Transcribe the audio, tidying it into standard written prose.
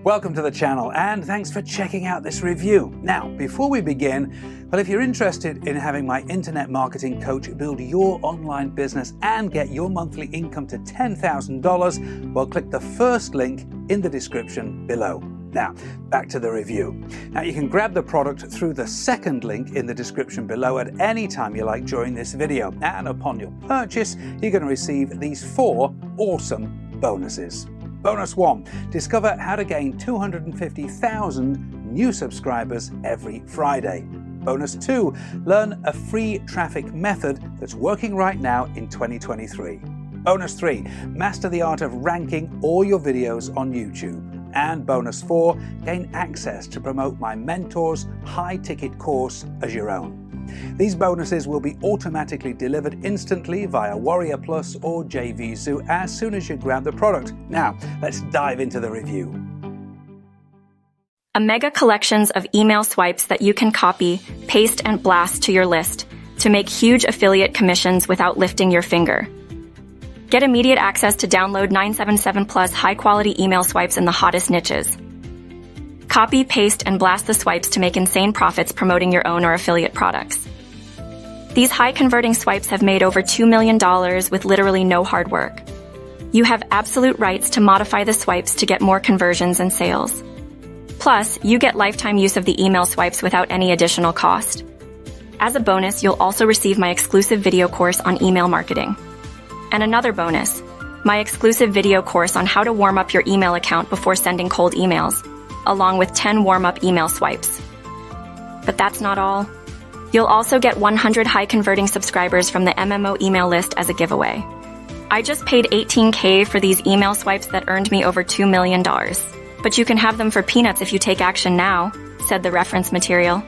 Welcome to the channel and thanks for checking out this review. Now, before we begin, well, if you're interested in having my internet marketing coach build your online business and get your monthly income to $10,000, well, click the first link in the description below. Now, back to the review. Now, you can grab the product through the second link in the description below at any time you like during this video. And upon your purchase, you're going to receive these 4 awesome bonuses. Bonus 1, discover how to gain 250,000 new subscribers every Friday. Bonus 2, learn a free traffic method that's working right now in 2023. Bonus 3, master the art of ranking all your videos on YouTube. And bonus 4, gain access to promote my mentor's high-ticket course as your own. These bonuses will be automatically delivered instantly via Warrior Plus or JVZoo as soon as you grab the product. Now, let's dive into the review. A mega collections of email swipes that you can copy, paste, and blast to your list to make huge affiliate commissions without lifting your finger. Get immediate access to download 977 plus high-quality email swipes in the hottest niches. Copy, paste, and blast the swipes to make insane profits promoting your own or affiliate products. These high-converting swipes have made over $2 million with literally no hard work. You have absolute rights to modify the swipes to get more conversions and sales. Plus, you get lifetime use of the email swipes without any additional cost. As a bonus, you'll also receive my exclusive video course on email marketing. And another bonus, my exclusive video course on how to warm up your email account before sending cold emails, along with 10 warm-up email swipes. But that's not all. You'll also get 100 high-converting subscribers from the MMO email list as a giveaway. I just paid $18K for these email swipes that earned me over $2 million. But you can have them for peanuts if you take action now, said the reference material.